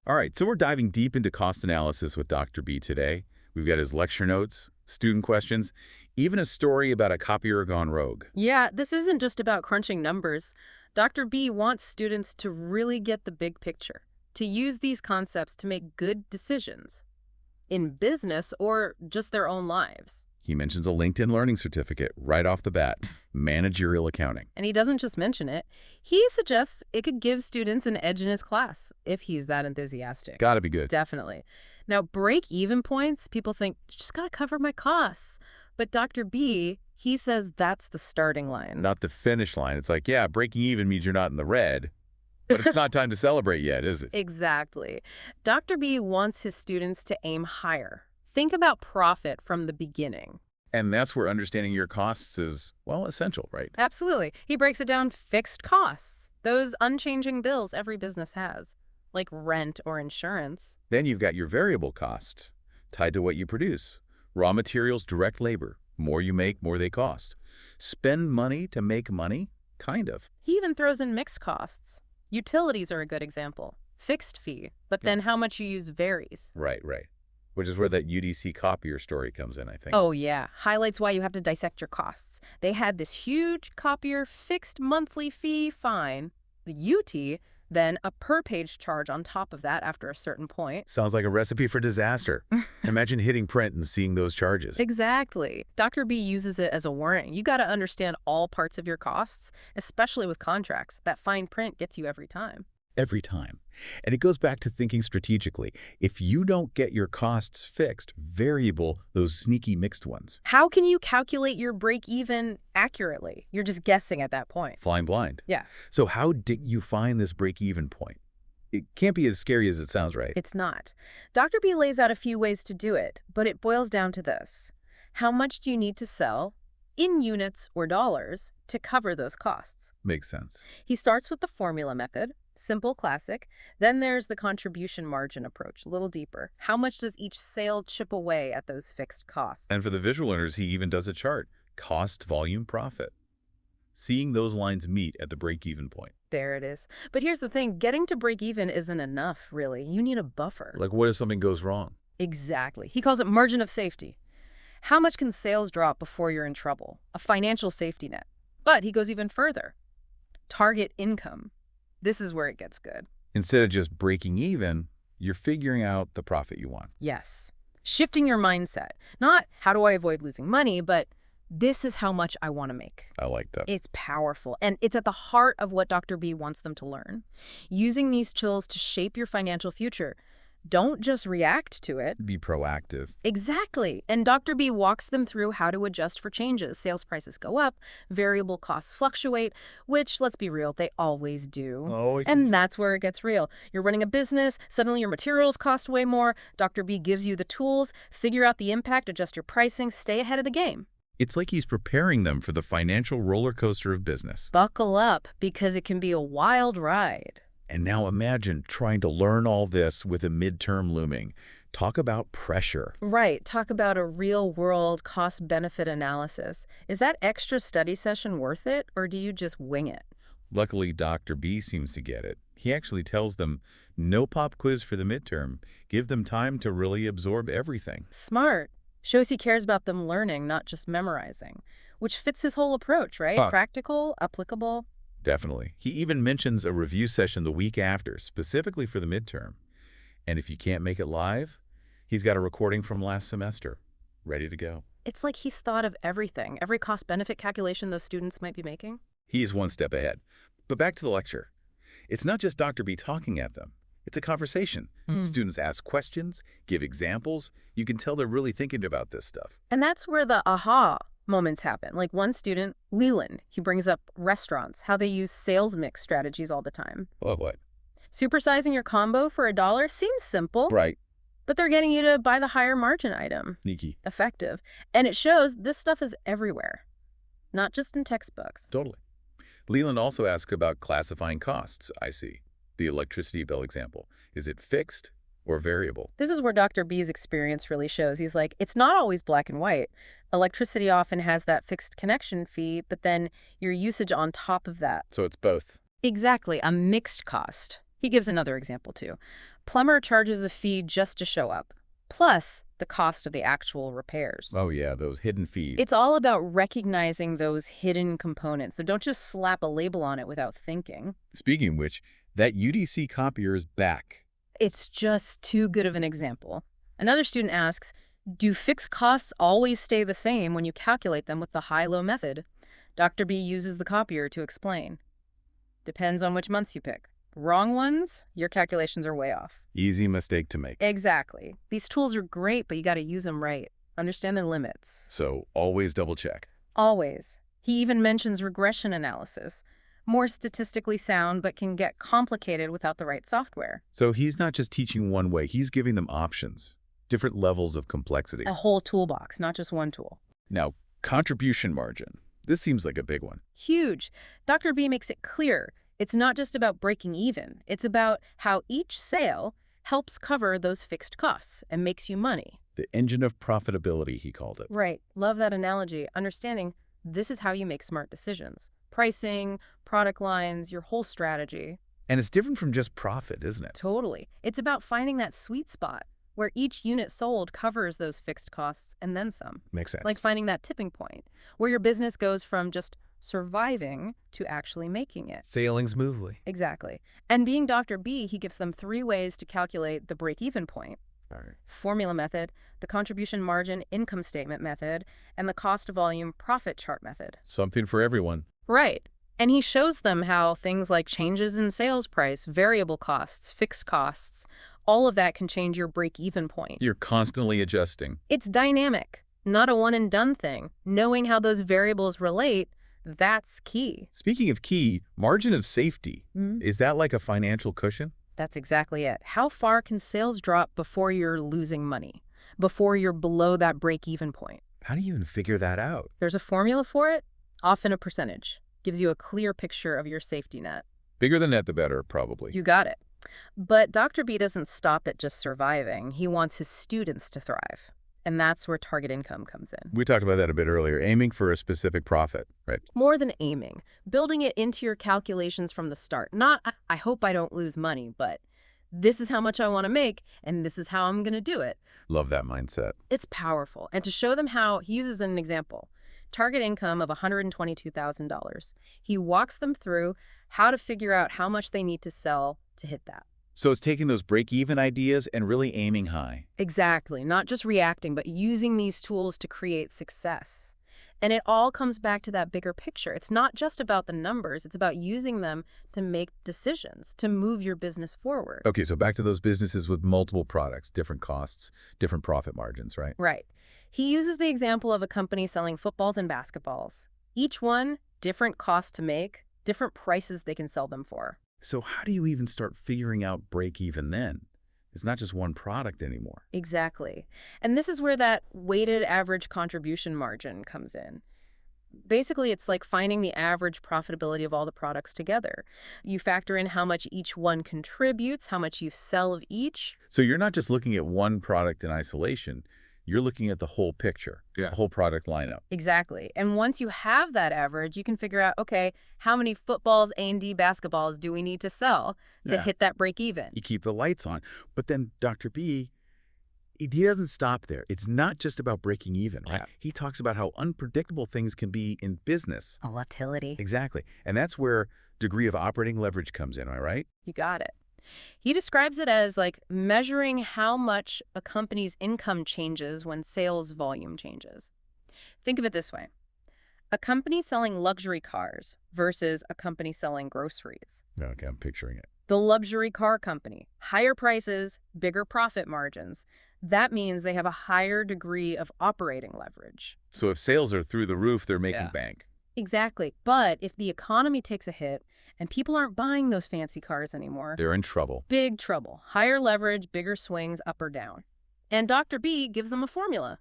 All right, so we're diving deep into cost analysis with Dr. B today. We've got his lecture notes, student questions, even a story about a copier gone rogue. Yeah, this isn't just about crunching numbers. Dr. B wants students to really get the big picture, to use these concepts to make good decisions in business or just their own lives. He mentions a LinkedIn learning certificate right off the bat, managerial accounting. And he doesn't just mention it. He suggests it could give students an edge in his class, if he's that enthusiastic. Gotta be good. Definitely. Now, break-even points, people think, just gotta cover my costs. But Dr. B, he says that's the starting line. Not the finish line. It's like, yeah, breaking even means you're not in the red, but it's not time to celebrate yet, is it? Exactly. Dr. B wants his students to aim higher. Think about profit from the beginning. And that's where understanding your costs is, well, essential, right? Absolutely. He breaks it down fixed costs, those unchanging bills every business has, like rent or insurance. Then you've got your variable costs tied to what you produce. Raw materials, direct labor. More you make, more they cost. Spend money to make money? Kind of. He even throws in mixed costs. Utilities are a good example. Fixed fee, but then how much you use varies. Right. Which is where that UDC copier story comes in, I think. Oh, yeah. Highlights why you have to dissect your costs. They had this huge copier fixed monthly fee fine. The UT, then a per-page charge on top of that after a certain point. Sounds like a recipe for disaster. Imagine hitting print and seeing those charges. Exactly. Dr. B uses it as a warning. You got to understand all parts of your costs, especially with contracts. That fine print gets you every time. Every time. And it goes back to thinking strategically. If you don't get your costs fixed, variable, those sneaky mixed ones. How can you calculate your break-even accurately? You're just guessing at that point. Flying blind. Yeah. So how did you find this break-even point? It can't be as scary as it sounds, right? It's not. Dr. B lays out a few ways to do it, but it boils down to this. How much do you need to sell, in units or dollars, to cover those costs? Makes sense. He starts with the formula method. Simple, classic. Then there's the contribution margin approach, a little deeper. How much does each sale chip away at those fixed costs? And for the visual learners, he even does a chart. Cost, volume, profit. Seeing those lines meet at the break-even point. There it is. But here's the thing. Getting to break even isn't enough, really. You need a buffer. Like, what if something goes wrong? Exactly. He calls it margin of safety. How much can sales drop before you're in trouble? A financial safety net. But he goes even further. Target income. This is where it gets good. Instead of just breaking even, you're figuring out the profit you want. Yes. Shifting your mindset. Not how do I avoid losing money, but this is how much I want to make. I like that. It's powerful, and it's at the heart of what Dr. B wants them to learn. Using these tools to shape your financial future. Don't just react to it. Be proactive. Exactly. And Dr. B walks them through how to adjust for changes. Sales prices go up, variable costs fluctuate, which, let's be real, they always do. Oh, And that's where it gets real. You're running a business, suddenly your materials cost way more. Dr. B gives you the tools, figure out the impact, adjust your pricing, stay ahead of the game. It's like he's preparing them for the financial roller coaster of business. Buckle up, because it can be a wild ride. And now imagine trying to learn all this with a midterm looming. Talk about pressure. Right. Talk about a real-world cost-benefit analysis. Is that extra study session worth it, or do you just wing it? Luckily, Dr. B seems to get it. He actually tells them, no pop quiz for the midterm. Give them time to really absorb everything. Smart. Shows he cares about them learning, not just memorizing, which fits his whole approach, right? Huh. Practical, applicable. Definitely. He even mentions a review session the week after, specifically for the midterm. And if you can't make it live, he's got a recording from last semester, ready to go. It's like he's thought of everything, every cost-benefit calculation those students might be making. He's one step ahead. But back to the lecture. It's not just Dr. B talking at them. It's a conversation. Students ask questions, give examples. You can tell they're really thinking about this stuff. And that's where the aha moments happen. Like one student, Leland, he brings up restaurants, how they use sales mix strategies all the time. What? Supersizing your combo for $1 seems simple, Right. but they're getting you to buy the higher margin item. Sneaky. Effective. And it shows this stuff is everywhere, not just in textbooks. Totally. Leland also asks about classifying costs, I see. The electricity bill example. Is it fixed or variable? This is where Dr. B's experience really shows. He's like, it's not always black and white. Electricity often has that fixed connection fee, but then your usage on top of that. So it's both. Exactly, a mixed cost. He gives another example, too. Plumber charges a fee just to show up, plus the cost of the actual repairs. Oh yeah, those hidden fees. It's all about recognizing those hidden components, so don't just slap a label on it without thinking. Speaking of which, that UDC copier is back. It's just too good of an example. Another student asks, do fixed costs always stay the same when you calculate them with the high-low method? Dr. B uses the copier to explain. Depends on which months you pick. Wrong ones, your calculations are way off. Easy mistake to make. Exactly. These tools are great, but you got to use them right. Understand their limits. So always double check. Always. He even mentions regression analysis. More statistically sound, but can get complicated without the right software. So he's not just teaching one way, he's giving them options, different levels of complexity. A whole toolbox, not just one tool. Now, contribution margin. This seems like a big one. Huge. Dr. B makes it clear it's not just about breaking even. It's about how each sale helps cover those fixed costs and makes you money. The engine of profitability, he called it. Right. Love that analogy. Understanding this is how you make smart decisions. Pricing, product lines, your whole strategy. And it's different from just profit, isn't it? Totally. It's about finding that sweet spot where each unit sold covers those fixed costs and then some. Makes sense. Like finding that tipping point where your business goes from just surviving to actually making it. Sailing smoothly. Exactly. And being Dr. B, he gives them 3 ways to calculate the break-even point. All right. Formula method, the contribution margin income statement method, and the cost volume profit chart method. Something for everyone. Right. And he shows them how things like changes in sales price, variable costs, fixed costs, all of that can change your break-even point. You're constantly adjusting. It's dynamic, not a one-and-done thing. Knowing how those variables relate, that's key. Speaking of key, margin of safety. Is that like a financial cushion? That's exactly it. How far can sales drop before you're losing money, before you're below that break-even point? How do you even figure that out? There's a formula for it, often a percentage. Gives you a clear picture of your safety net. Bigger the net, the better, probably. You got it. But Dr. B doesn't stop at just surviving. He wants his students to thrive. And that's where target income comes in. We talked about that a bit earlier, aiming for a specific profit, right? More than aiming, building it into your calculations from the start. Not, I hope I don't lose money, but this is how much I want to make, and this is how I'm going to do it. Love that mindset. It's powerful. And to show them how, he uses an example. Target income of $122,000. He walks them through how to figure out how much they need to sell to hit that. So it's taking those break-even ideas and really aiming high. Exactly. Not just reacting, but using these tools to create success. And it all comes back to that bigger picture. It's not just about the numbers. It's about using them to make decisions, to move your business forward. Okay, so back to those businesses with multiple products, different costs, different profit margins, right? Right. He uses the example of a company selling footballs and basketballs. Each one, different cost to make, different prices they can sell them for. So how do you even start figuring out break-even then? It's not just one product anymore. Exactly. And this is where that weighted average contribution margin comes in. Basically, it's like finding the average profitability of all the products together. You factor in how much each one contributes, how much you sell of each. So you're not just looking at one product in isolation. You're looking at the whole picture, the whole product lineup. Exactly. And once you have that average, you can figure out, okay, how many footballs, A&D basketballs do we need to sell to hit that break even? You keep the lights on. But then Dr. B, he doesn't stop there. It's not just about breaking even, right? He talks about how unpredictable things can be in business. Volatility. Exactly. And that's where degree of operating leverage comes in, am I right? You got it. He describes it as like measuring how much a company's income changes when sales volume changes. Think of it this way. A company selling luxury cars versus a company selling groceries. Okay, I'm picturing it. The luxury car company, higher prices, bigger profit margins. That means they have a higher degree of operating leverage. So if sales are through the roof, they're making bank. Exactly. But if the economy takes a hit and people aren't buying those fancy cars anymore, They're in trouble. big trouble. Higher leverage, bigger swings up or down. And Dr. B gives them a formula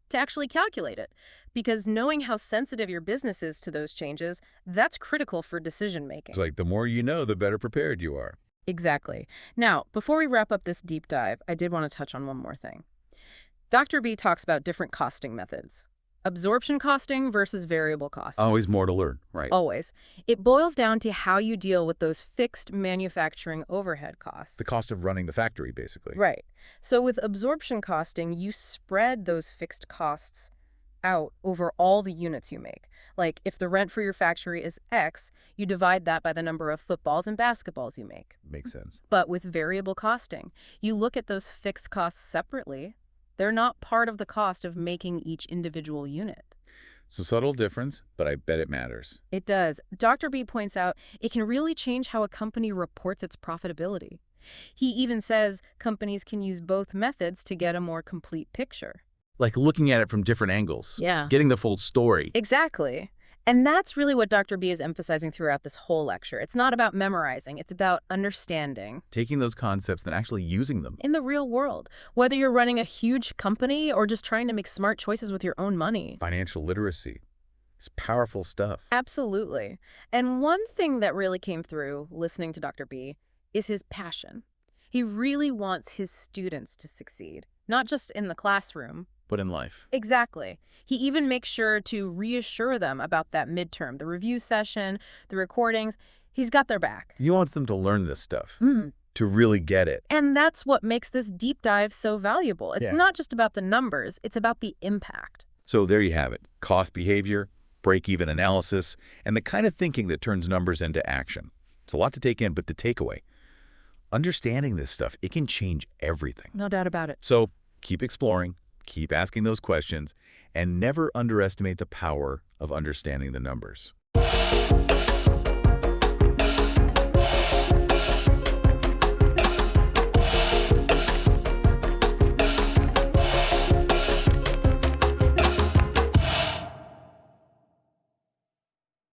to actually calculate it. Because knowing how sensitive your business is to those changes, that's critical for decision making. It's like the more you know, the better prepared you are. Exactly. Now, before we wrap up this deep dive, I did want to touch on one more thing. Dr. B talks about different costing methods. Absorption costing versus variable costing. Always more to learn, right? Always. It boils down to how you deal with those fixed manufacturing overhead costs. The cost of running the factory, basically. Right. So with absorption costing, you spread those fixed costs out over all the units you make. Like if the rent for your factory is X, you divide that by the number of footballs and basketballs you make. Makes sense. But with variable costing, you look at those fixed costs separately. They're not part of the cost of making each individual unit. So subtle difference, but I bet it matters. It does. Dr. B points out it can really change how a company reports its profitability. He even says companies can use both methods to get a more complete picture. Like looking at it from different angles. Yeah. Getting the full story. Exactly. And that's really what Dr. B is emphasizing throughout this whole lecture. It's not about memorizing. It's about understanding. Taking those concepts and actually using them. In the real world, whether you're running a huge company or just trying to make smart choices with your own money. Financial literacy. It's powerful stuff. Absolutely. And one thing that really came through listening to Dr. B is his passion. He really wants his students to succeed, not just in the classroom. But in life. Exactly. He even makes sure to reassure them about that midterm, the review session, the recordings. He's got their back. He wants them to learn this stuff. To really get it. And that's what makes this deep dive so valuable. It's not just about the numbers, it's about the impact. So there you have it. Cost behavior, break-even analysis, and the kind of thinking that turns numbers into action. It's a lot to take in, but the takeaway. Understanding this stuff, it can change everything. No doubt about it. So keep exploring. Keep asking those questions, and never underestimate the power of understanding the numbers.